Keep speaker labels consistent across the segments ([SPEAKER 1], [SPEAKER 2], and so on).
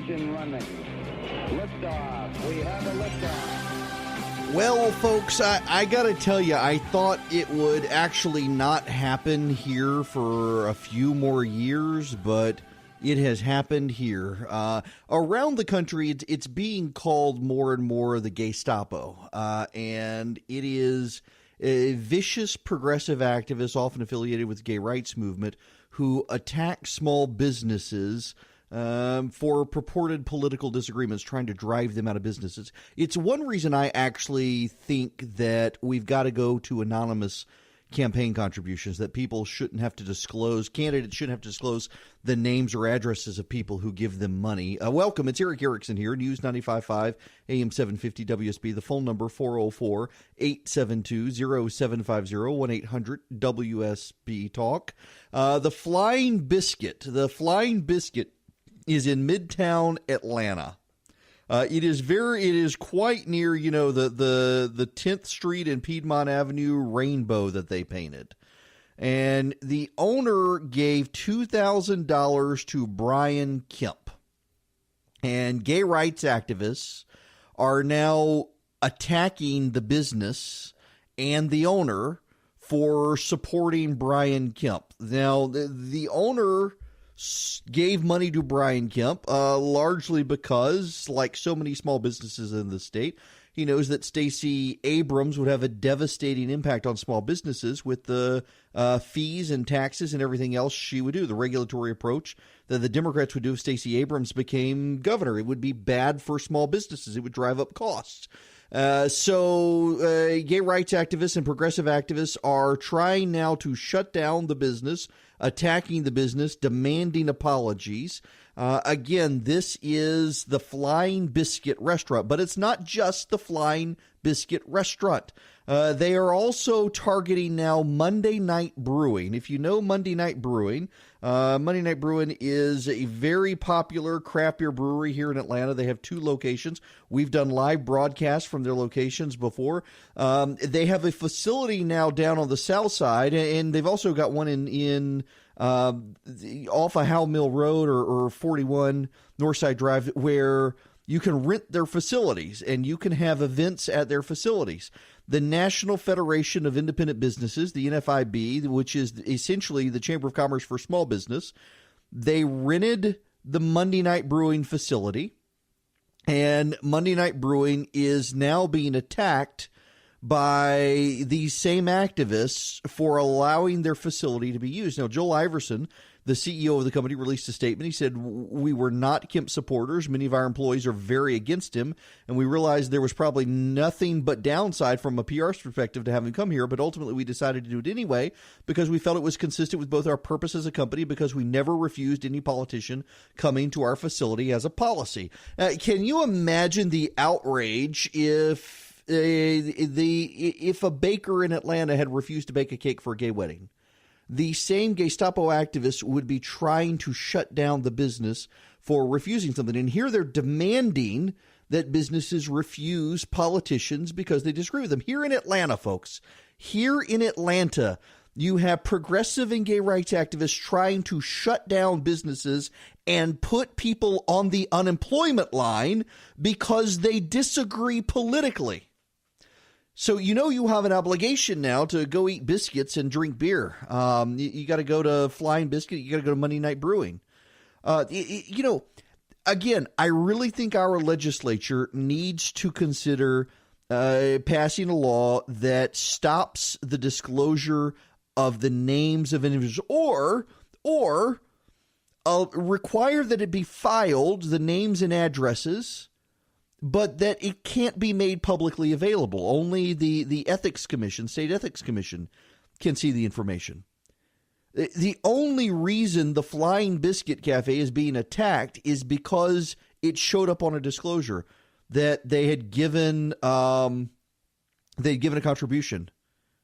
[SPEAKER 1] Engine running. Liftoff. We have a liftoff.
[SPEAKER 2] Well, folks, I got to tell you, I thought it would actually not happen here for a few more years, but it has happened here. Around the country, it's being called more and more the Gestapo, and it is a vicious progressive activists, often affiliated with the gay rights movement, who attack small businesses for purported political disagreements, trying to drive them out of businesses. It's one reason I actually think that we've got to go to anonymous campaign contributions, that people shouldn't have to disclose, candidates shouldn't have to disclose the names or addresses of people who give them money. Welcome. It's Eric Erickson here, News 95.5, AM 750 WSB. The phone number, 404-872-0750, 1-800-WSB-TALK. The Flying Biscuit is in Midtown Atlanta. It is quite near, the 10th Street and Piedmont Avenue rainbow that they painted. And the owner gave $2,000 to Brian Kemp. And gay rights activists are now attacking the business and the owner for supporting Brian Kemp. Now, the owner gave money to Brian Kemp, largely because, like so many small businesses in the state, he knows that Stacey Abrams would have a devastating impact on small businesses with the fees and taxes and everything else she would do. The regulatory approach that the Democrats would do if Stacey Abrams became governor. It would be bad for small businesses. It would drive up costs. So gay rights activists and progressive activists are trying now to shut down the business, attacking the business, demanding apologies. Again, this is the Flying Biscuit restaurant, but it's not just the Flying Biscuit restaurant. They are also targeting now Monday Night Brewing. If you know Monday Night Brewing is a very popular craft beer brewery here in Atlanta. They have 2 locations. We've done live broadcasts from their locations before. They have a facility now down on the south side, and they've also got one in off of Howell Mill Road or 41 Northside Drive, where you can rent their facilities and you can have events at their facilities. The National Federation of Independent Businesses, the NFIB, which is essentially the Chamber of Commerce for small business, they rented the Monday Night Brewing facility, and Monday Night Brewing is now being attacked by these same activists for allowing their facility to be used. Now, Joel Iverson, the CEO of the company, released a statement. He said, "We were not Kemp supporters. Many of our employees are very against him, and we realized there was probably nothing but downside from a PR perspective to have him come here, but ultimately we decided to do it anyway because we felt it was consistent with both our purpose as a company, because we never refused any politician coming to our facility as a policy." Can you imagine the outrage if a baker in Atlanta had refused to bake a cake for a gay wedding? The same Gestapo activists would be trying to shut down the business for refusing something. And here they're demanding that businesses refuse politicians because they disagree with them. Here in Atlanta, folks, here in Atlanta, you have progressive and gay rights activists trying to shut down businesses and put people on the unemployment line because they disagree politically. So you have an obligation now to go eat biscuits and drink beer. You got to go to Flying Biscuit. You got to go to Monday Night Brewing. Again, I really think our legislature needs to consider passing a law that stops the disclosure of the names of individuals, or require that it be filed, the names and addresses, but that it can't be made publicly available. Only the Ethics Commission, State Ethics Commission, can see the information. The only reason the Flying Biscuit Cafe is being attacked is because it showed up on a disclosure that they had given a contribution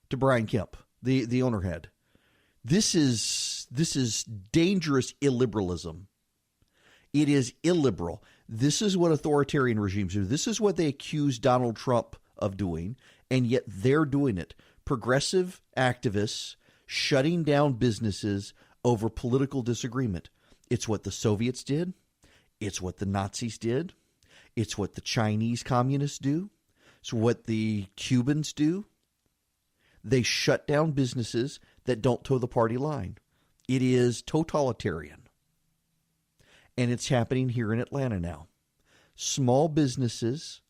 [SPEAKER 2] to Brian Kemp, the owner had. This is dangerous illiberalism. It is illiberal. This is what authoritarian regimes do. This is what they accuse Donald Trump of doing, and yet they're doing it. Progressive activists shutting down businesses over political disagreement. It's what the Soviets did. It's what the Nazis did. It's what the Chinese communists do. It's what the Cubans do. They shut down businesses that don't toe the party line. It is totalitarian. And it's happening here in Atlanta now. Small businesses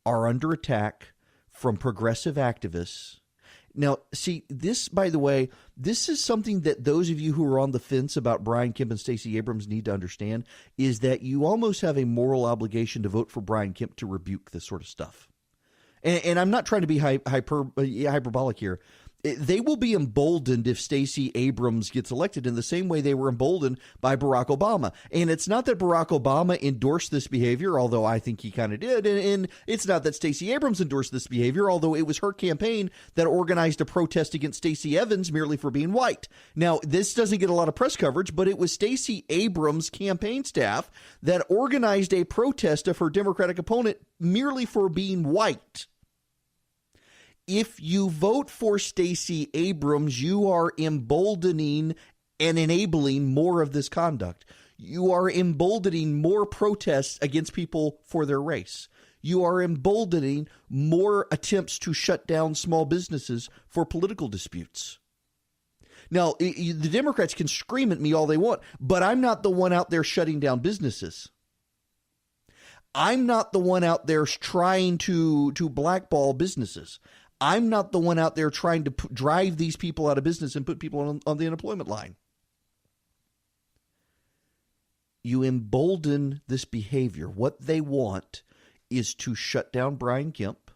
[SPEAKER 2] are under attack from progressive activists. Now, see, this, by the way, this is something that those of you who are on the fence about Brian Kemp and Stacey Abrams need to understand, is that you almost have a moral obligation to vote for Brian Kemp to rebuke this sort of stuff. And I'm not trying to be hyperbolic here. They will be emboldened if Stacey Abrams gets elected in the same way they were emboldened by Barack Obama. And it's not that Barack Obama endorsed this behavior, although I think he kind of did. And it's not that Stacey Abrams endorsed this behavior, although it was her campaign that organized a protest against Stacey Evans merely for being white. Now, this doesn't get a lot of press coverage, but it was Stacey Abrams' campaign staff that organized a protest of her Democratic opponent merely for being white. If you vote for Stacey Abrams, you are emboldening and enabling more of this conduct. You are emboldening more protests against people for their race. You are emboldening more attempts to shut down small businesses for political disputes. Now, the Democrats can scream at me all they want, but I'm not the one out there shutting down businesses. I'm not the one out there trying to blackball businesses. I'm not the one out there trying to drive these people out of business and put people on the unemployment line. You embolden this behavior. What they want is to shut down Brian Kemp.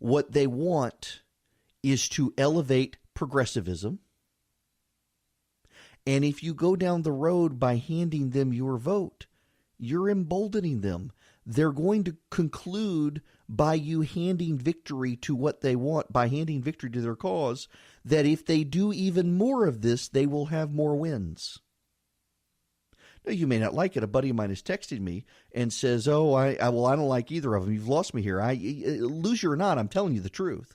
[SPEAKER 2] What they want is to elevate progressivism. And if you go down the road by handing them your vote, you're emboldening them. They're going to conclude by you handing victory to what they want, by handing victory to their cause, that if they do even more of this, they will have more wins. Now, you may not like it. A buddy of mine is texting me and says, I don't like either of them. You've lost me here. Loser or not, I'm telling you the truth.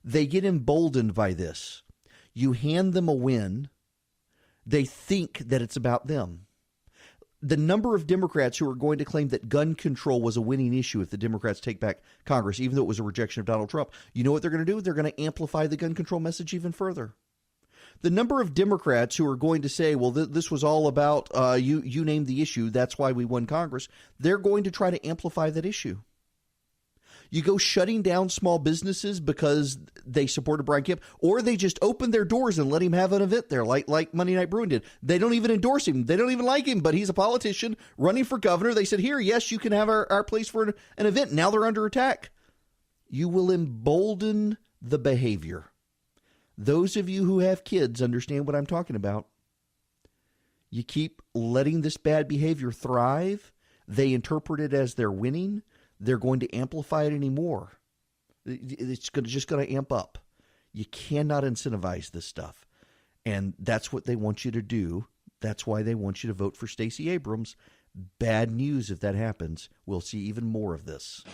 [SPEAKER 2] They get emboldened by this. You hand them a win. They think that it's about them. The number of Democrats who are going to claim that gun control was a winning issue if the Democrats take back Congress, even though it was a rejection of Donald Trump, you know what they're going to do? They're going to amplify the gun control message even further. The number of Democrats who are going to say, well, this was all about you named the issue, that's why we won Congress, they're going to try to amplify that issue. You go shutting down small businesses because they supported Brian Kemp, or they just open their doors and let him have an event there, like Monday Night Brewing did. They don't even endorse him. They don't even like him, but he's a politician running for governor. They said, here, yes, you can have our place for an event. Now they're under attack. You will embolden the behavior. Those of you who have kids understand what I'm talking about. You keep letting this bad behavior thrive. They interpret it as they're winning. They're going to amplify it anymore. It's just going to amp up. You cannot incentivize this stuff. And that's what they want you to do. That's why they want you to vote for Stacey Abrams. Bad news if that happens. We'll see even more of this.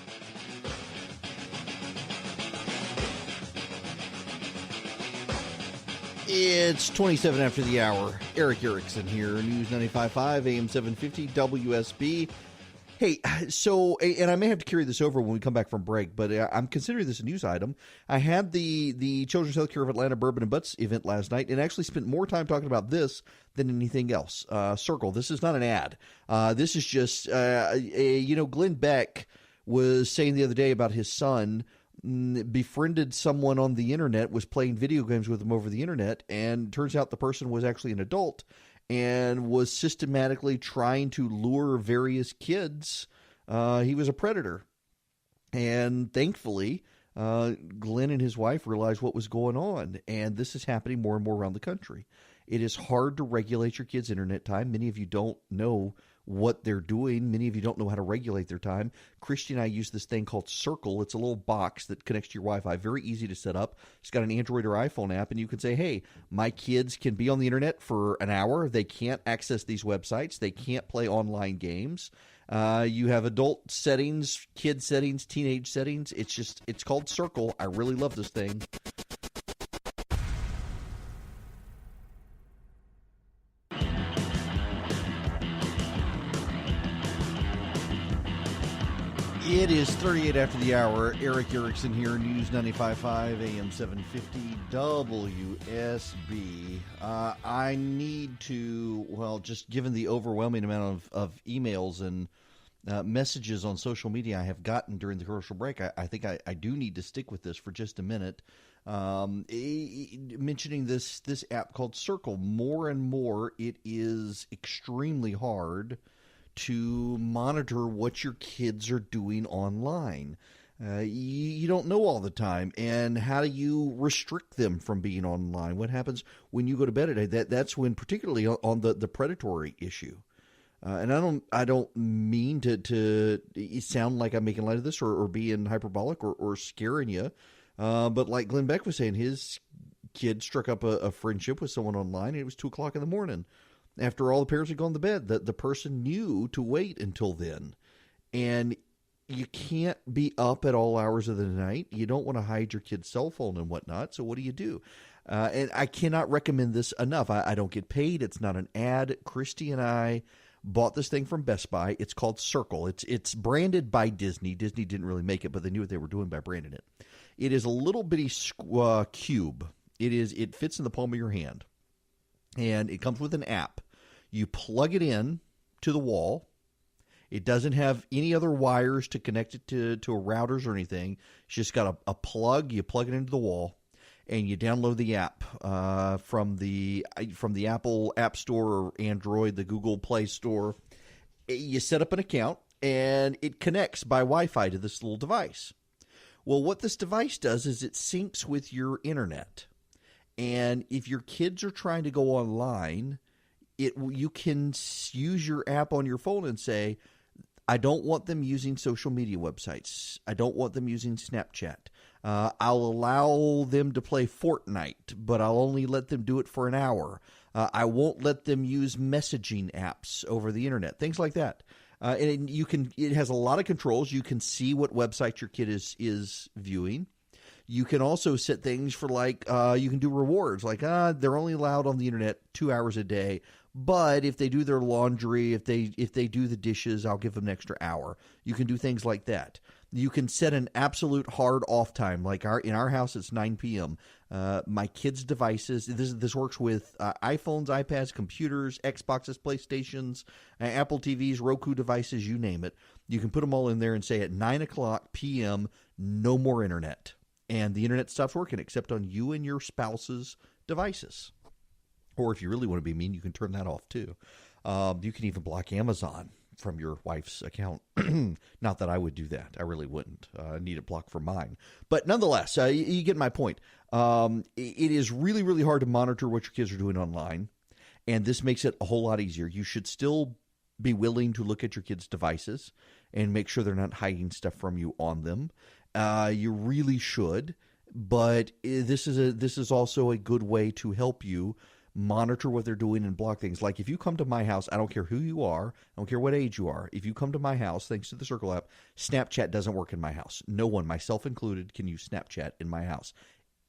[SPEAKER 2] It's 27 after the hour. Eric Erickson here, News 95.5, AM 750, WSB. Hey, so, and I may have to carry this over when we come back from break, but I'm considering this a news item. I had the Children's Healthcare of Atlanta Bourbon and Butts event last night and actually spent more time talking about this than anything else. Circle, this is not an ad. This is just, Glenn Beck was saying the other day about his son befriended someone on the internet, was playing video games with him over the internet, and turns out the person was actually an adult and was systematically trying to lure various kids. He was a predator. And thankfully, Glenn and his wife realized what was going on. And this is happening more and more around the country. It is hard to regulate your kids' internet time. Many of you don't know what they're doing. Many of you don't know how to regulate their time. Christy and I use this thing called Circle. It's a little box that connects to your Wi-Fi. Very easy to set up. It's got an Android or iPhone app, and you can say, hey, my kids can be on the internet for an hour. They can't access these websites. They can't play online games. You have adult settings, kid settings, teenage settings. It's called Circle. I really love this thing. It is 38 after the hour. Eric Erickson here, News 95.5, AM 750, WSB. I need to, well, just given the overwhelming amount of emails and messages on social media I have gotten during the commercial break, I think I do need to stick with this for just a minute. Mentioning this app called Circle. More and more, it is extremely hard to monitor what your kids are doing online. You don't know all the time. And how do you restrict them from being online? What happens when you go to bed at night? That's when, particularly on the predatory issue. And I don't mean to sound like I'm making light of this or being hyperbolic or scaring you. But like Glenn Beck was saying, his kid struck up a friendship with someone online, and it was 2 o'clock in the morning. After all the parents had gone to bed, the person knew to wait until then. And you can't be up at all hours of the night. You don't want to hide your kid's cell phone and whatnot. So what do? And I cannot recommend this enough. I don't get paid. It's not an ad. Christy and I bought this thing from Best Buy. It's called Circle. It's branded by Disney. Disney didn't really make it, but they knew what they were doing by branding it. It is a little bitty cube. It fits in the palm of your hand. And it comes with an app. You plug it in to the wall. It doesn't have any other wires to connect it to routers or anything. It's just got a plug. You plug it into the wall, and you download the app from the Apple App Store or Android, the Google Play Store. You set up an account, and it connects by Wi-Fi to this little device. Well, what this device does is it syncs with your internet. And if your kids are trying to go online, you can use your app on your phone and say, I don't want them using social media websites. I don't want them using Snapchat. I'll allow them to play Fortnite, but I'll only let them do it for an hour. I won't let them use messaging apps over the internet, things like that. And it has a lot of controls. You can see what website your kid is viewing. You can also set things for you can do rewards like they're only allowed on the internet 2 hours a day, but if they do their laundry, if they do the dishes, I'll give them an extra hour. You can do things like that. You can set an absolute hard off time. Like in our house, it's 9 p.m. My kids' devices. This works with iPhones, iPads, computers, Xboxes, PlayStations, Apple TVs, Roku devices, you name it. You can put them all in there and say at 9 o'clock p.m. no more internet. And the internet stops working except on you and your spouse's devices. Or if you really want to be mean, you can turn that off too. You can even block Amazon from your wife's account. Not that I would do that. I really wouldn't. I need it blocked from mine. But nonetheless, you get my point. It is really, really hard to monitor what your kids are doing online. And this makes it a whole lot easier. You should still be willing to look at your kids' devices and make sure they're not hiding stuff from you on them. You really should, but this is also a good way to help you monitor what they're doing and block things. Like if you come to my house, I don't care who you are, I don't care what age you are. If you come to my house, thanks to the Circle app, Snapchat doesn't work in my house. No one, myself included, can use Snapchat in my house.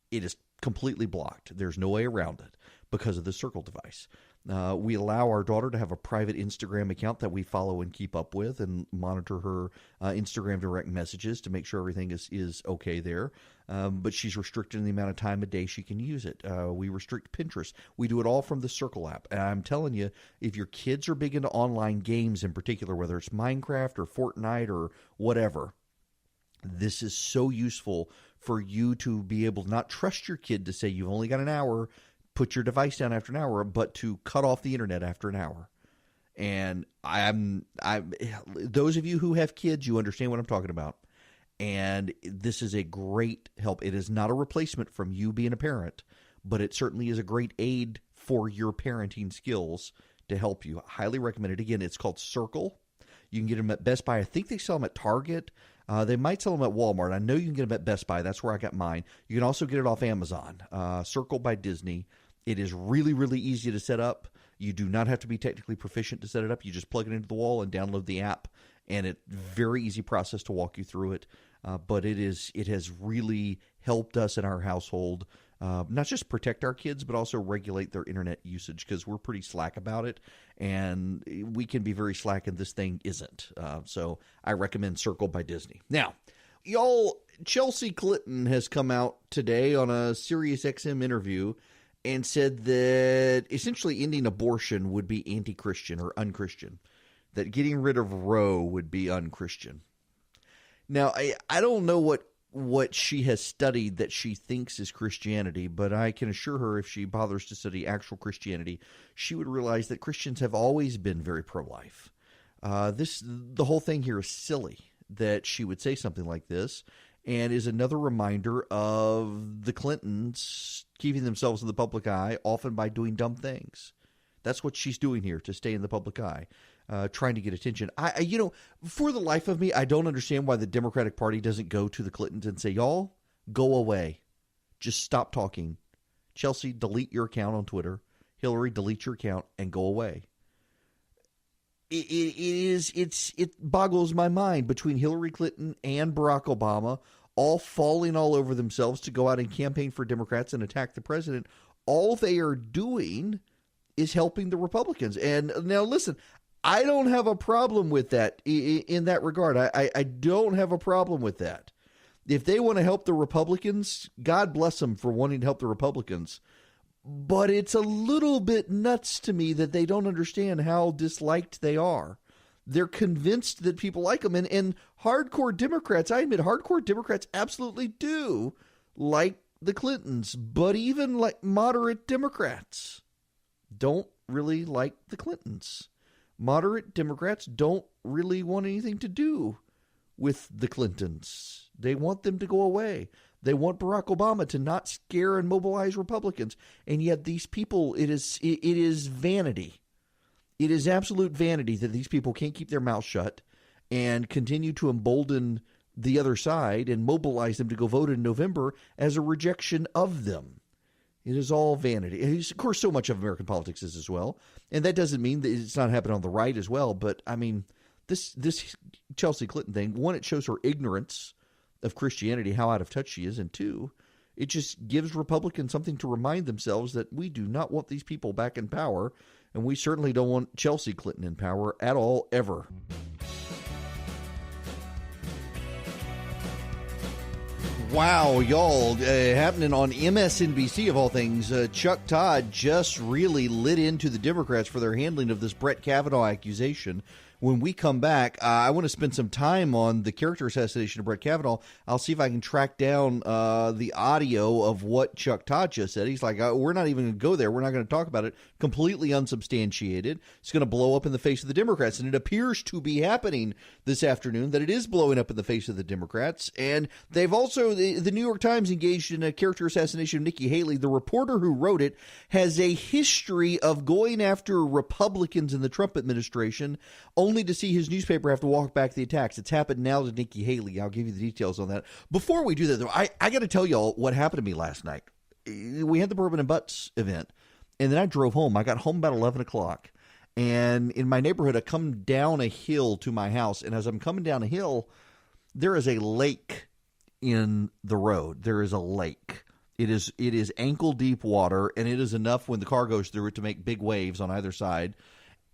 [SPEAKER 2] It is completely blocked. There's no way around it because of the Circle device. We allow our daughter to have a private Instagram account that we follow and keep up with and monitor her Instagram direct messages to make sure everything is okay there. But she's restricted in the amount of time a day she can use it. We restrict Pinterest. We do it all from the Circle app. And I'm telling you, if your kids are big into online games in particular, whether it's Minecraft or Fortnite or whatever, this is so useful for you to be able to not trust your kid to say you've only got an hour, put your device down after an hour, but to cut off the internet after an hour. And those of you who have kids, you understand what I'm talking about. And this is a great help. It is not a replacement from you being a parent, but it certainly is a great aid for your parenting skills to help you. I highly recommend it. Again, it's called Circle. You can get them at Best Buy. I think they sell them at Target. They might sell them at Walmart. I know you can get them at Best Buy. That's where I got mine. You can also get it off Amazon. Circle by Disney. It is really, really easy to set up. You do not have to be technically proficient to set it up. You just plug it into the wall and download the app, and it's very easy process to walk you through it. But it has really helped us in our household not just protect our kids, but also regulate their internet usage, because we're pretty slack about it, and we can be very slack, and this thing isn't. So I recommend Circle by Disney. Now, y'all, Chelsea Clinton has come out today on a Sirius XM interview and said that essentially ending abortion would be anti-Christian or unchristian, that getting rid of Roe would be unchristian. Now, I don't know what she has studied that she thinks is Christianity, but I can assure her if she bothers to study actual Christianity, she would realize that Christians have always been very pro-life. The whole thing here is silly that she would say something like this, and is another reminder of the Clintons keeping themselves in the public eye, often by doing dumb things. That's what she's doing here, to stay in the public eye, trying to get attention. For the life of me, I don't understand why the Democratic Party doesn't go to the Clintons and say, y'all, go away. Just stop talking. Chelsea, delete your account on Twitter. Hillary, delete your account and go away. It boggles my mind between Hillary Clinton and Barack Obama all falling all over themselves to go out and campaign for Democrats and attack the president. All they are doing is helping the Republicans. And now listen, I don't have a problem with that in that regard. I don't have a problem with that. If they want to help the Republicans, God bless them for wanting to help the Republicans. But it's a little bit nuts to me that they don't understand how disliked they are. They're convinced that people like them. And hardcore Democrats, I admit, hardcore Democrats absolutely do like the Clintons. But even like moderate Democrats don't really like the Clintons. Moderate Democrats don't really want anything to do with the Clintons. They want them to go away. They want Barack Obama to not scare and mobilize Republicans. And yet these people, it is vanity. It is absolute vanity that these people can't keep their mouths shut and continue to embolden the other side and mobilize them to go vote in November as a rejection of them. It is all vanity. Of course, so much of American politics is as well. And that doesn't mean that it's not happening on the right as well. But, I mean, this Chelsea Clinton thing, one, it shows her ignorance of Christianity, how out of touch she is. And two, it just gives Republicans something to remind themselves that we do not want these people back in power. And we certainly don't want Chelsea Clinton in power at all, ever. Wow, y'all, happening on MSNBC of all things, Chuck Todd just really lit into the Democrats for their handling of this Brett Kavanaugh accusation. When we come back, I want to spend some time on the character assassination of Brett Kavanaugh. I'll see if I can track down the audio of what Chuck Todd just said. He's like, we're not even going to go there. We're not going to talk about it. Completely unsubstantiated. It's going to blow up in the face of the Democrats. And it appears to be happening this afternoon, that it is blowing up in the face of the Democrats. And they've also, the New York Times engaged in a character assassination of Nikki Haley. The reporter who wrote it has a history of going after Republicans in the Trump administration, only to see his newspaper have to walk back the attacks. It's happened now to Nikki Haley. I'll give you the details on that. Before we do that, though, I got to tell y'all what happened to me last night. We had the Bourbon and Butts event, and then I drove home. I got home about 11 o'clock, and in my neighborhood, I come down a hill to my house, and as I'm coming down a hill, there is a lake in the road. There is a lake. It is ankle-deep water, and it is enough when the car goes through it to make big waves on either side.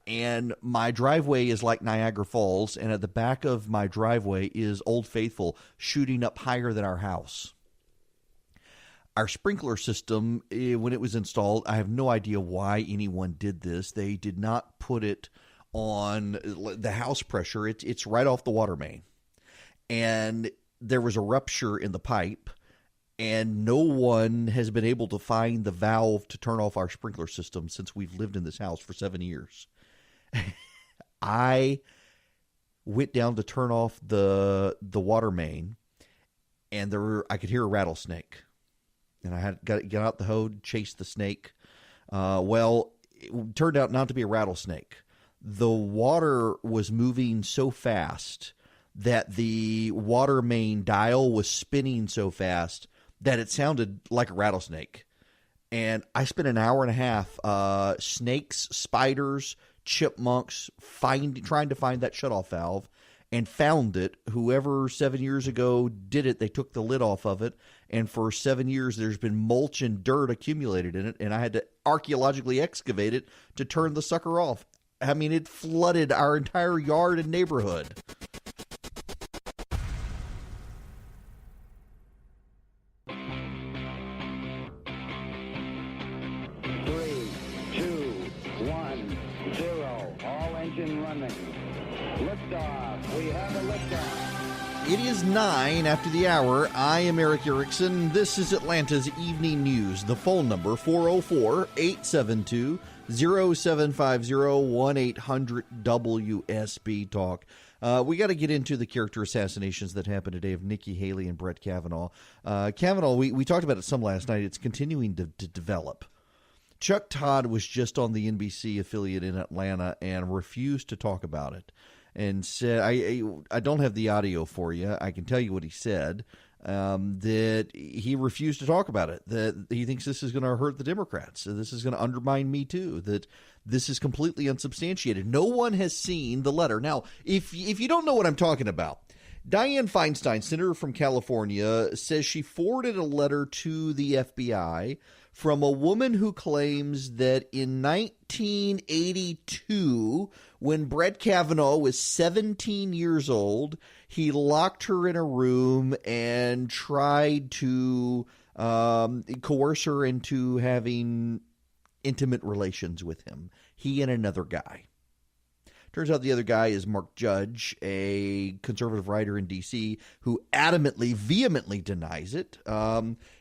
[SPEAKER 2] And my driveway is like Niagara Falls, and at the back of my driveway is Old Faithful shooting up higher than our house. Our sprinkler system, when it was installed, I have no idea why anyone did this. They did not put it on the house pressure. It's right off the water main. And there was a rupture in the pipe, and no one has been able to find the valve to turn off our sprinkler system since we've lived in this house for 7 years. I went down to turn off the water main, and I could hear a rattlesnake, and I had got to get out the hoe, chase the snake. Well, it turned out not to be a rattlesnake. The water was moving so fast that the water main dial was spinning so fast that it sounded like a rattlesnake. And I spent an hour and a half, snakes, spiders, chipmunks, trying to find that shutoff valve. and found it. Whoever 7 years ago did it, they took the lid off of it. And for 7 years, there's been mulch and dirt accumulated in it. And I had to archaeologically excavate it to turn the sucker off. I mean, it flooded our entire yard and neighborhood.
[SPEAKER 1] Liftoff. We have a liftoff.
[SPEAKER 2] It is 9 after the hour. I am Eric Erickson. This is Atlanta's Evening News. The phone number, 404-872-0750, 1-800-WSB-TALK. We got to get into the character assassinations that happened today of Nikki Haley and Brett Kavanaugh. Kavanaugh, we talked about it some last night. It's continuing to develop. Chuck Todd was just on the NBC affiliate in Atlanta and refused to talk about it and said, I don't have the audio for you. I can tell you what he said, that he refused to talk about it, that he thinks this is going to hurt the Democrats. So this is going to undermine Me Too, that this is completely unsubstantiated. No one has seen the letter. Now, if you don't know what I'm talking about, Dianne Feinstein, senator from California, says she forwarded a letter to the FBI from a woman who claims that in 1982, when Brett Kavanaugh was 17 years old, he locked her in a room and tried to coerce her into having intimate relations with him, he and another guy. Turns out the other guy is Mark Judge, a conservative writer in D.C., who adamantly, vehemently denies it.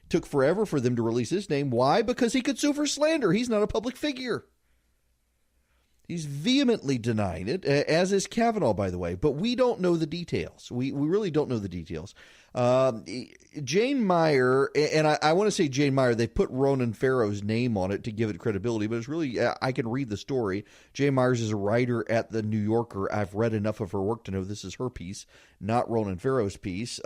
[SPEAKER 2] Took forever for them to release his name. Why? Because he could sue for slander. He's not a public figure. He's vehemently denying it, as is Kavanaugh, by the way. But we don't know the details. We really don't know the details. Jane Meyer, and I want to say Jane Meyer, they put Ronan Farrow's name on it to give it credibility, but it's really, I can read the story. Jane Myers is a writer at The New Yorker. I've read enough of her work to know this is her piece, not Ronan Farrow's piece.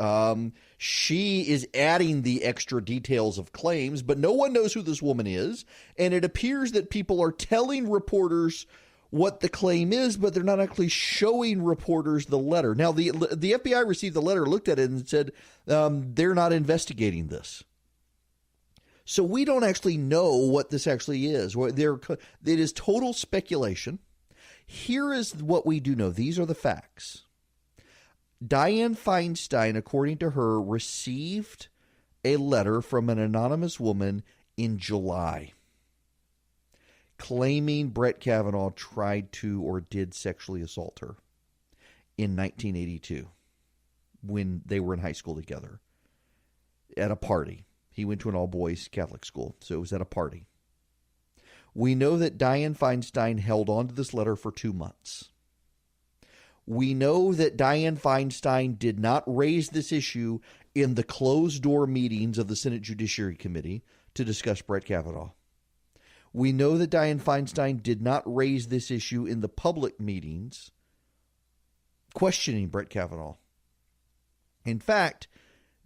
[SPEAKER 2] She is adding the extra details of claims, but no one knows who this woman is, and it appears that people are telling reporters what the claim is, but they're not actually showing reporters the letter. Now, the FBI received the letter, looked at it, and said they're not investigating this. So we don't actually know what this actually is. It is total speculation. Here is what we do know. These are the facts. Dianne Feinstein, according to her, received a letter from an anonymous woman in July, claiming Brett Kavanaugh tried to or did sexually assault her in 1982 when they were in high school together at a party. He went to an all-boys Catholic school, so it was at a party. We know that Dianne Feinstein held on to this letter for 2 months. We know that Dianne Feinstein did not raise this issue in the closed-door meetings of the Senate Judiciary Committee to discuss Brett Kavanaugh. We know that Dianne Feinstein did not raise this issue in the public meetings questioning Brett Kavanaugh. In fact,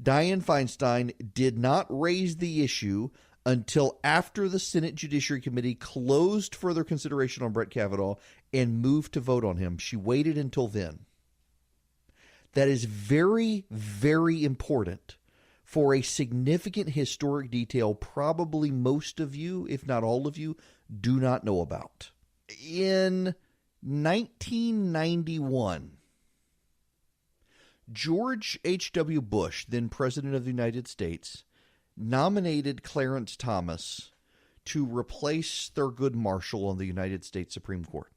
[SPEAKER 2] Dianne Feinstein did not raise the issue until after the Senate Judiciary Committee closed further consideration on Brett Kavanaugh and moved to vote on him. She waited until then. That is very, very important for a significant historic detail probably most of you, if not all of you, do not know about. In 1991, George H.W. Bush, then President of the United States, nominated Clarence Thomas to replace Thurgood Marshall on the United States Supreme Court.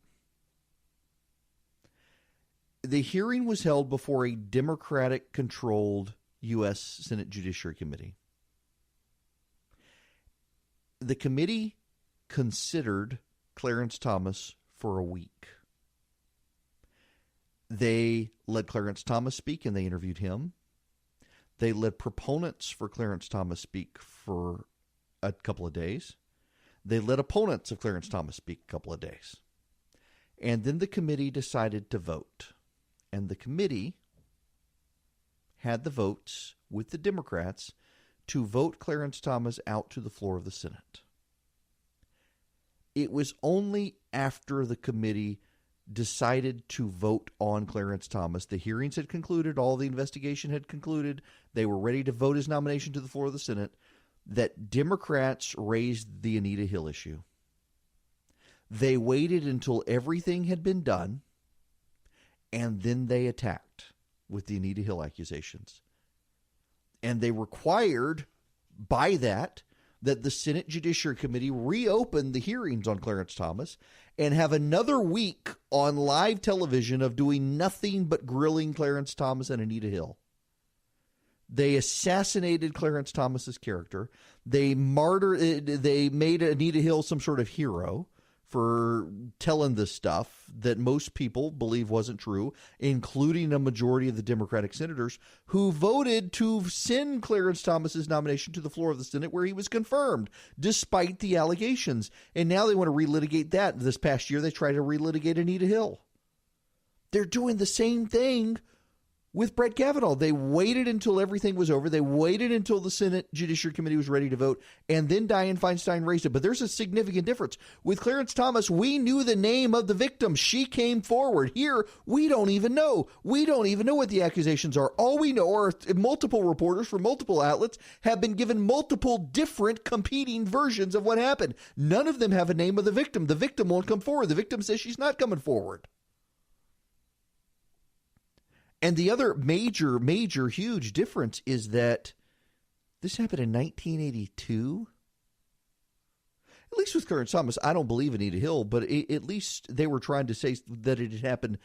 [SPEAKER 2] The hearing was held before a Democratic-controlled U.S. Senate Judiciary Committee. The committee considered Clarence Thomas for a week. They let Clarence Thomas speak and they interviewed him. They let proponents for Clarence Thomas speak for a couple of days. They let opponents of Clarence Thomas speak a couple of days. And then the committee decided to vote. And the committee had the votes with the Democrats to vote Clarence Thomas out to the floor of the Senate. It was only after the committee decided to vote on Clarence Thomas. The hearings had concluded. All the investigation had concluded. They were ready to vote his nomination to the floor of the Senate. That Democrats raised the Anita Hill issue. They waited until everything had been done, and then they attacked with the Anita Hill accusations. And they required, by that the Senate Judiciary Committee reopen the hearings on Clarence Thomas and have another week on live television of doing nothing but grilling Clarence Thomas and Anita Hill. They assassinated Clarence Thomas's character. They made Anita Hill some sort of hero for telling this stuff that most people believe wasn't true, including a majority of the Democratic senators who voted to send Clarence Thomas's nomination to the floor of the Senate, where he was confirmed, despite the allegations. And now they want to relitigate that. This past year, they tried to relitigate Anita Hill. They're doing the same thing with Brett Kavanaugh. They waited until everything was over. They waited until the Senate Judiciary Committee was ready to vote, and then Dianne Feinstein raised it. But there's a significant difference. With Clarence Thomas, we knew the name of the victim. She came forward. Here, we don't even know. We don't even know what the accusations are. All we know are multiple reporters from multiple outlets have been given multiple different competing versions of what happened. None of them have a name of the victim. The victim won't come forward. The victim says she's not coming forward. And the other major, huge difference is that this happened in 1982. At least with Clarence Thomas, I don't believe Anita Hill, but at least they were trying to say that it had happened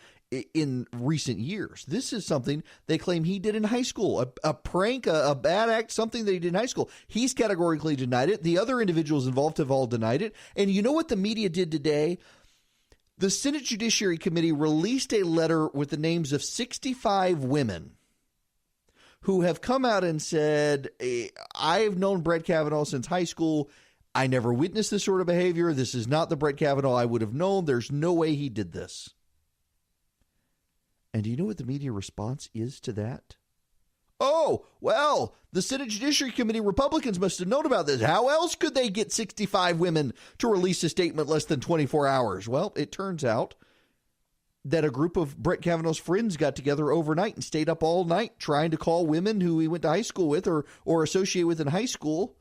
[SPEAKER 2] in recent years. This is something they claim he did in high school, a prank, a bad act, something that he did in high school. He's categorically denied it. The other individuals involved have all denied it. And you know what the media did today? The Senate Judiciary Committee released a letter with the names of 65 women who have come out and said, I've known Brett Kavanaugh since high school. I never witnessed this sort of behavior. This is not the Brett Kavanaugh I would have known. There's no way he did this. And do you know what the media response is to that? Oh, well, the Senate Judiciary Committee Republicans must have known about this. How else could they get 65 women to release a statement less than 24 hours? Well, it turns out that a group of Brett Kavanaugh's friends got together overnight and stayed up all night trying to call women who he went to high school with or associate with in high school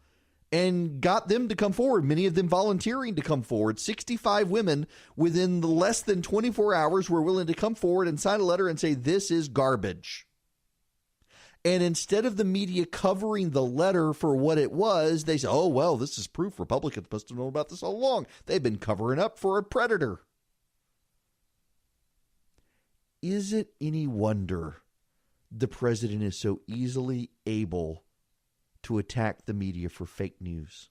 [SPEAKER 2] and got them to come forward, many of them volunteering to come forward. 65 women within less than 24 hours were willing to come forward and sign a letter and say, this is garbage. And instead of the media covering the letter for what it was, they say, oh, well, this is proof Republicans must have known about this all along. They've been covering up for a predator. Is it any wonder the president is so easily able to attack the media for fake news?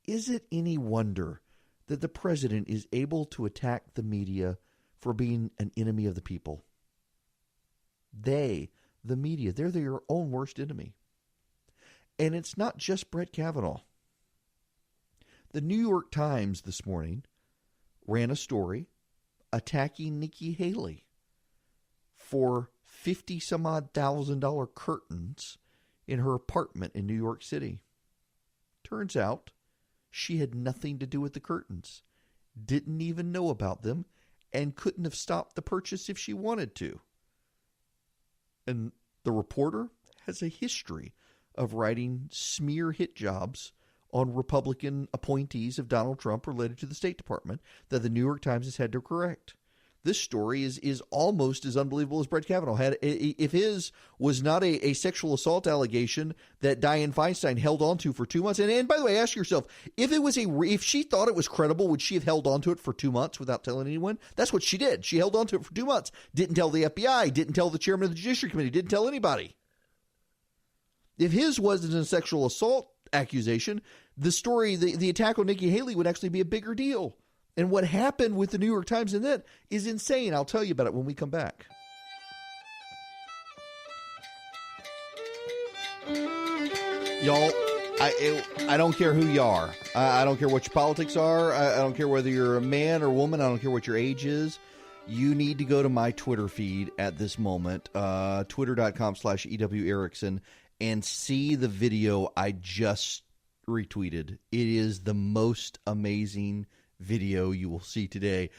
[SPEAKER 2] Is it any wonder that the president is able to attack the media for being an enemy of the people? They, the media, they're their own worst enemy. And it's not just Brett Kavanaugh. The New York Times this morning ran a story attacking Nikki Haley for $50,000 curtains in her apartment in New York City. Turns out she had nothing to do with the curtains, didn't even know about them, and couldn't have stopped the purchase if she wanted to. And the reporter has a history of writing smear hit jobs on Republican appointees of Donald Trump related to the State Department that the New York Times has had to correct. This story is almost as unbelievable as Brett Kavanaugh had. If his was not a sexual assault allegation that Dianne Feinstein held on to for 2 months. And by the way, ask yourself, if she thought it was credible, would she have held on to it for 2 months without telling anyone? That's what she did. She held on to it for 2 months. Didn't tell the FBI, didn't tell the chairman of the Judiciary Committee, didn't tell anybody. If his wasn't a sexual assault accusation, the story, the attack on Nikki Haley would actually be a bigger deal. And what happened with the New York Times and that is insane. I'll tell you about it when we come back. Y'all, I don't care who you are. I don't care what your politics are. I don't care whether you're a man or woman. I don't care what your age is. You need to go to my Twitter feed at this moment, twitter.com/EW Erickson, and see the video I just retweeted. It is the most amazing video you will see today.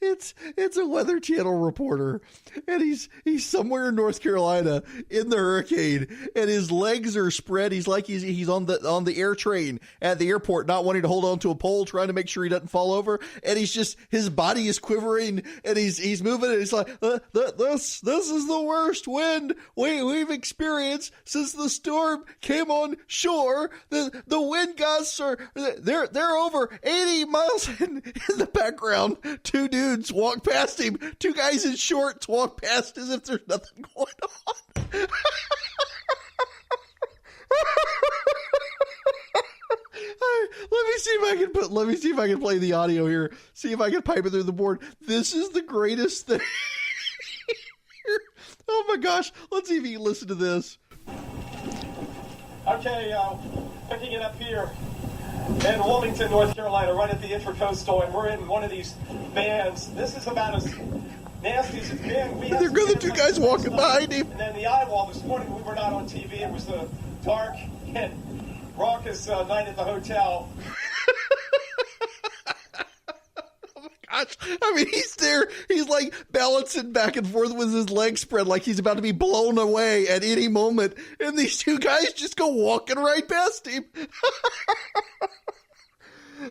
[SPEAKER 2] It's a Weather Channel reporter, and he's somewhere in North Carolina in the hurricane, and his legs are spread. He's like he's on the air train at the airport, not wanting to hold on to a pole, trying to make sure he doesn't fall over. And his body is quivering, and he's moving. And he's like, this is the worst wind we've experienced since the storm came on shore. The wind gusts they're over 80 miles. In the background, two dudes walk past him. Two guys in shorts walk past as if there's nothing going on. Let me see if I can play the audio here. See if I can pipe it through the board. This is the greatest thing. Oh my gosh. Let's see if you can listen to this.
[SPEAKER 3] Okay, picking it up here in Wilmington, North Carolina, right at the Intracoastal, and we're in one of these bands. This is about as nasty as it's been.
[SPEAKER 2] There go the two guys walking behind him.
[SPEAKER 3] And then the eye wall. This morning we were not on TV. It was a dark and raucous night at the hotel.
[SPEAKER 2] Oh my gosh. I mean, he's there. He's like balancing back and forth with his legs spread like he's about to be blown away at any moment. And these two guys just go walking right past him.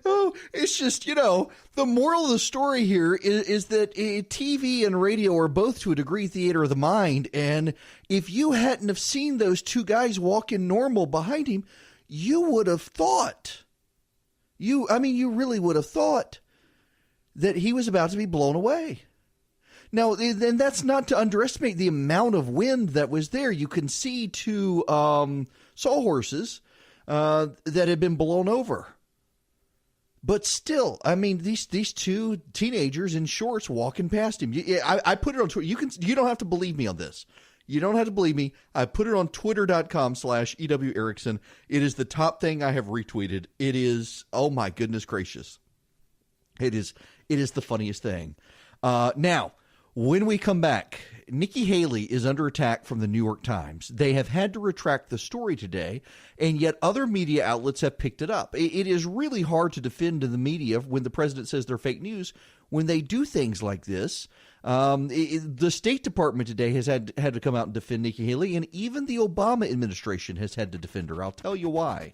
[SPEAKER 2] Oh, it's just, the moral of the story here is that TV and radio are both, to a degree, theater of the mind. And if you hadn't have seen those two guys walking normal behind him, you would have thought, you really would have thought that he was about to be blown away. Now, and that's not to underestimate the amount of wind that was there. You can see two sawhorses that had been blown over. But still, I mean, these two teenagers in shorts walking past him. I put it on Twitter. You don't have to believe me on this. You don't have to believe me. I put it on twitter.com/EW Erickson. It is the top thing I have retweeted. It is, oh my goodness gracious. It is the funniest thing. Now, when we come back, Nikki Haley is under attack from the New York Times. They have had to retract the story today, and yet other media outlets have picked it up. It is really hard to defend in the media when the president says they're fake news when they do things like this. The State Department today has had to come out and defend Nikki Haley, and even the Obama administration has had to defend her. I'll tell you why.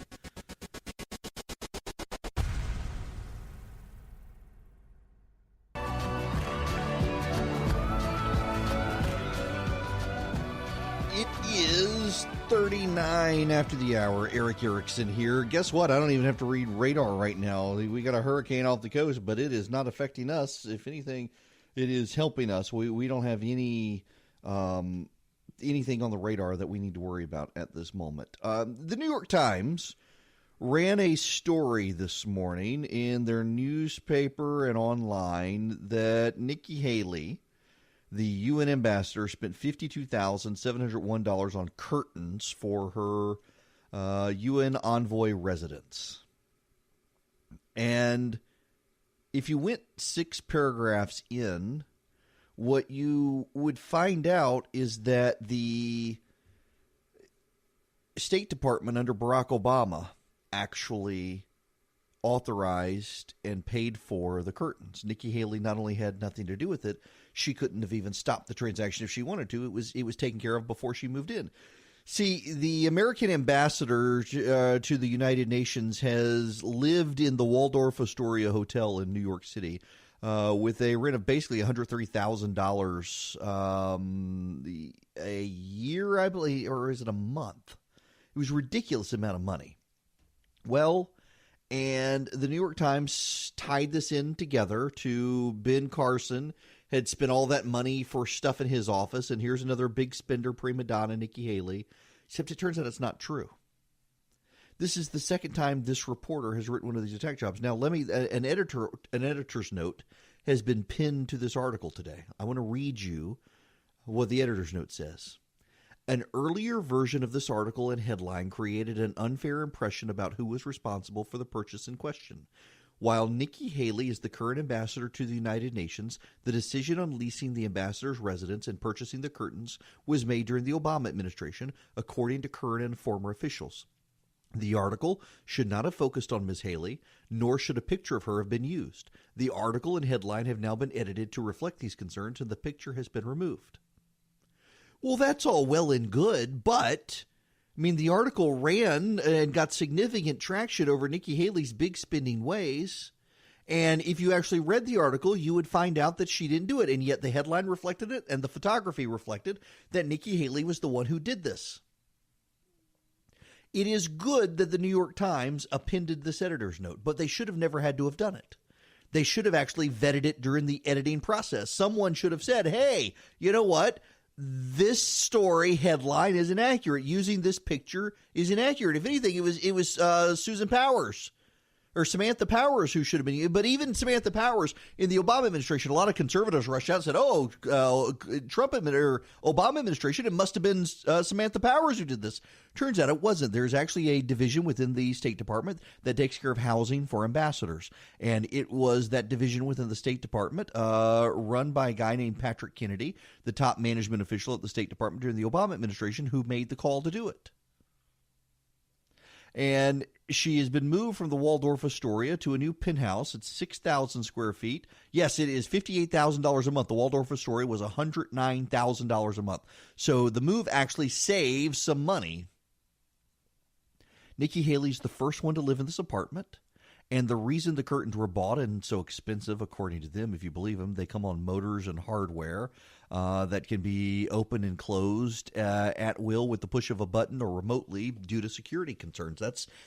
[SPEAKER 2] It is 39 after the hour. Eric Erickson here. Guess what? I don't even have to read radar right now. We got a hurricane off the coast, but it is not affecting us. If anything, it is helping us. We don't have any anything on the radar that we need to worry about at this moment. The New York Times ran a story this morning in their newspaper and online that Nikki Haley, the UN ambassador, spent $52,701 on curtains for her UN envoy residence. And if you went 6 paragraphs in, what you would find out is that the State Department under Barack Obama actually authorized and paid for the curtains. Nikki Haley not only had nothing to do with it, she couldn't have even stopped the transaction if she wanted to. It was taken care of before she moved in. See, the American ambassador to the United Nations has lived in the Waldorf Astoria Hotel in New York City with a rent of basically $130,000 a year, I believe, or is it a month? It was a ridiculous amount of money. Well, and the New York Times tied this in together to Ben Carson had spent all that money for stuff in his office, and here's another big spender, prima donna, Nikki Haley, except it turns out it's not true. This is the second time this reporter has written one of these attack jobs. Now, an editor's note has been pinned to this article today. I want to read you what the editor's note says. An earlier version of this article and headline created an unfair impression about who was responsible for the purchase in question. While Nikki Haley is the current ambassador to the United Nations, the decision on leasing the ambassador's residence and purchasing the curtains was made during the Obama administration, according to current and former officials. The article should not have focused on Ms. Haley, nor should a picture of her have been used. The article and headline have now been edited to reflect these concerns, and the picture has been removed. Well, that's all well and good, but I mean, the article ran and got significant traction over Nikki Haley's big spending ways. And if you actually read the article, you would find out that she didn't do it. And yet the headline reflected it, and the photography reflected that Nikki Haley was the one who did this. It is good that the New York Times appended this editor's note, but they should have never had to have done it. They should have actually vetted it during the editing process. Someone should have said, hey, you know what? This story headline is inaccurate. Using this picture is inaccurate. If anything, it was Susan Powers or Samantha Powers who should have been. But even Samantha Powers in the Obama administration, a lot of conservatives rushed out and said, "Oh, Trump or Obama administration, it must have been Samantha Powers who did this." Turns out it wasn't. There's actually a division within the State Department that takes care of housing for ambassadors, and it was that division within the State Department, run by a guy named Patrick Kennedy, the top management official at the State Department during the Obama administration, who made the call to do it. And she has been moved from the Waldorf Astoria to a new penthouse. It's 6,000 square feet. Yes, it is $58,000 a month. The Waldorf Astoria was $109,000 a month. So the move actually saves some money. Nikki Haley's the first one to live in this apartment. And the reason the curtains were bought and so expensive, according to them, if you believe them, they come on motors and hardware that can be opened and closed at will with the push of a button or remotely due to security concerns.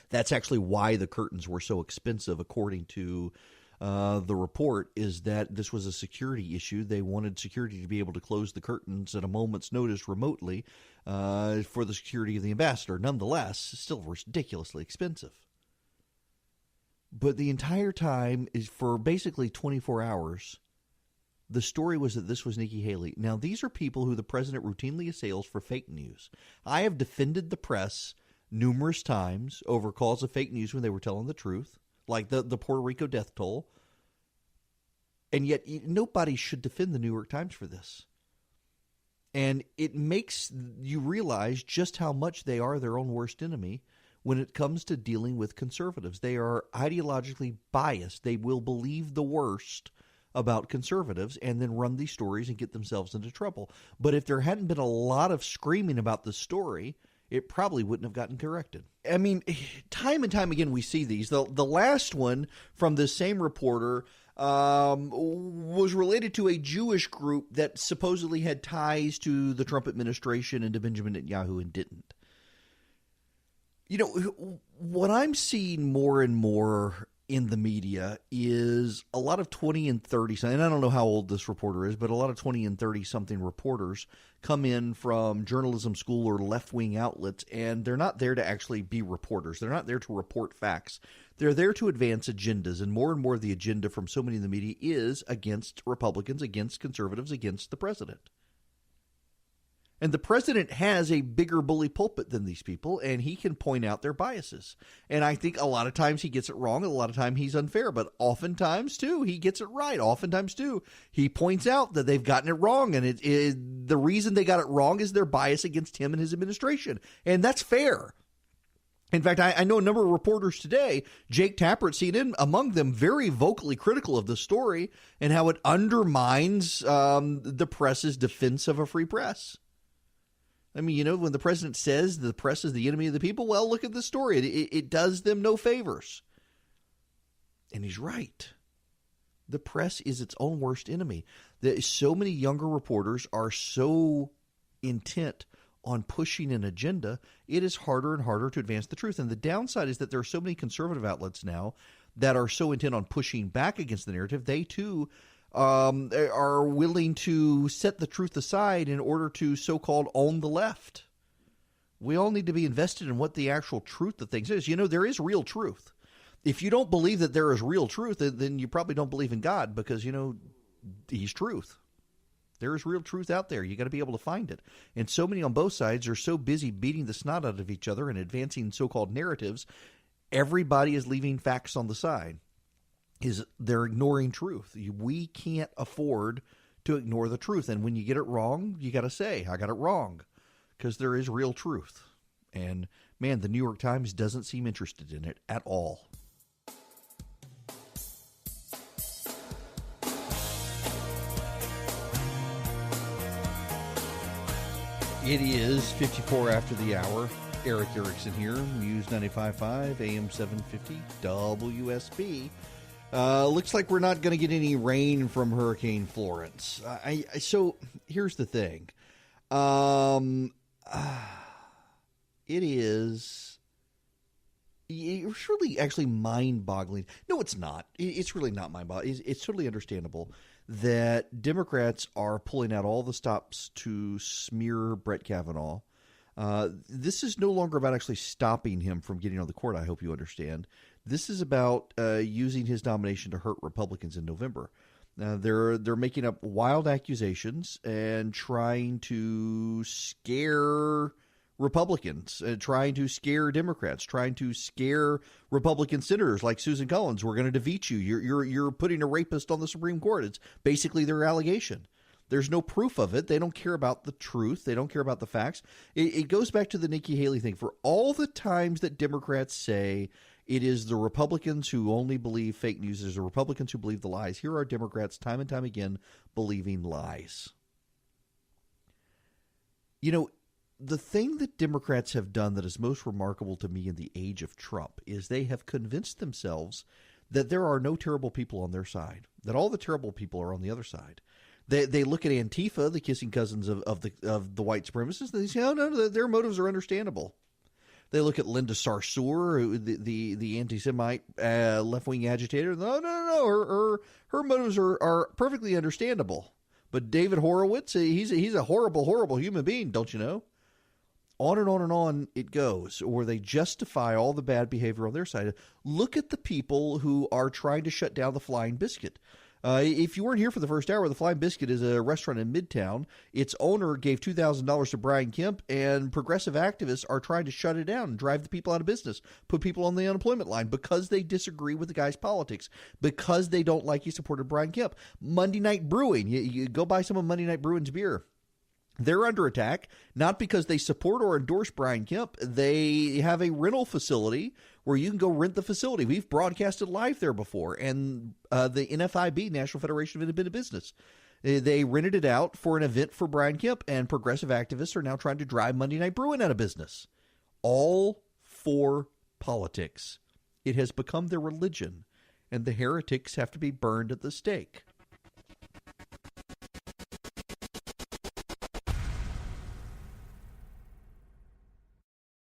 [SPEAKER 2] That's actually why the curtains were so expensive, according to the report, is that this was a security issue. They wanted security to be able to close the curtains at a moment's notice remotely for the security of the ambassador. Nonetheless, still ridiculously expensive. But the entire time is for basically 24 hours. The story was that this was Nikki Haley. Now, these are people who the president routinely assails for fake news. I have defended the press numerous times over calls of fake news when they were telling the truth, like the Puerto Rico death toll. And yet nobody should defend the New York Times for this. And it makes you realize just how much they are their own worst enemy when it comes to dealing with conservatives. They are ideologically biased. They will believe the worst about conservatives and then run these stories and get themselves into trouble. But if there hadn't been a lot of screaming about the story, it probably wouldn't have gotten corrected. I mean, time and time again we see these. The last one from this same reporter was related to a Jewish group that supposedly had ties to the Trump administration and to Benjamin Netanyahu and didn't. You know, what I'm seeing more and more in the media is a lot of 20 and 30, and I don't know how old this reporter is, but a lot of 20 and 30-something reporters come in from journalism school or left-wing outlets, and they're not there to actually be reporters. They're not there to report facts. They're there to advance agendas, and more the agenda from so many in the media is against Republicans, against conservatives, against the president. And the president has a bigger bully pulpit than these people, and he can point out their biases. And I think a lot of times he gets it wrong, and a lot of times he's unfair. But oftentimes, too, he gets it right. Oftentimes, too, he points out that they've gotten it wrong. And the reason they got it wrong is their bias against him and his administration. And that's fair. In fact, I know a number of reporters today, Jake Tapper at CNN, among them, very vocally critical of the story and how it undermines the press's defense of a free press. I mean, you know, when the president says the press is the enemy of the people, well, look at the story. It does them no favors. And he's right. The press is its own worst enemy. So many younger reporters are so intent on pushing an agenda, it is harder and harder to advance the truth. And the downside is that there are so many conservative outlets now that are so intent on pushing back against the narrative, they too are willing to set the truth aside in order to so-called own the left. We all need to be invested in what the actual truth of things is. You know, there is real truth. If you don't believe that there is real truth, then you probably don't believe in God because, you know, he's truth. There is real truth out there. You got to be able to find it. And so many on both sides are so busy beating the snot out of each other and advancing so-called narratives, everybody is leaving facts on the side. They're ignoring truth. We can't afford to ignore the truth. And when you get it wrong, you got to say, I got it wrong, because there is real truth. And, man, the New York Times doesn't seem interested in it at all. It is 54 after the hour. Eric Erickson here, Muse 95.5, AM 750, WSB. Looks like we're not going to get any rain from Hurricane Florence. So here's the thing. It's really actually mind-boggling. No, it's not. It's really not mind-boggling. It's totally understandable that Democrats are pulling out all the stops to smear Brett Kavanaugh. This is no longer about actually stopping him from getting on the court, I hope you understand. This is about using his nomination to hurt Republicans in November. They're making up wild accusations and trying to scare Republicans, trying to scare Democrats, trying to scare Republican senators like Susan Collins. We're going to defeat you. You're putting a rapist on the Supreme Court. It's basically their allegation. There's no proof of it. They don't care about the truth. They don't care about the facts. It goes back to the Nikki Haley thing. For all the times that Democrats say it is the Republicans who only believe fake news, it's the Republicans who believe the lies, here are Democrats time and time again believing lies. You know, the thing that Democrats have done that is most remarkable to me in the age of Trump is they have convinced themselves that there are no terrible people on their side, that all the terrible people are on the other side. They look at Antifa, the kissing cousins of the white supremacists, and they say, oh, no, their motives are understandable. They look at Linda Sarsour, the anti-Semite left-wing agitator. No, her motives are perfectly understandable. But David Horowitz, he's a horrible, horrible human being, don't you know? On and on and on it goes, or they justify all the bad behavior on their side. Look at the people who are trying to shut down the Flying Biscuit. If you weren't here for the first hour, the Flying Biscuit is a restaurant in Midtown. Its owner gave $2,000 to Brian Kemp, and progressive activists are trying to shut it down and drive the people out of business, put people on the unemployment line because they disagree with the guy's politics, because they don't like he supported Brian Kemp. Monday Night Brewing, you go buy some of Monday Night Brewing's beer. They're under attack, not because they support or endorse Brian Kemp. They have a rental facility where you can go rent the facility. We've broadcasted live there before. And the NFIB, National Federation of Independent Business, they rented it out for an event for Brian Kemp, and progressive activists are now trying to drive Monday Night Brewing out of business. All for politics. It has become their religion, and the heretics have to be burned at the stake.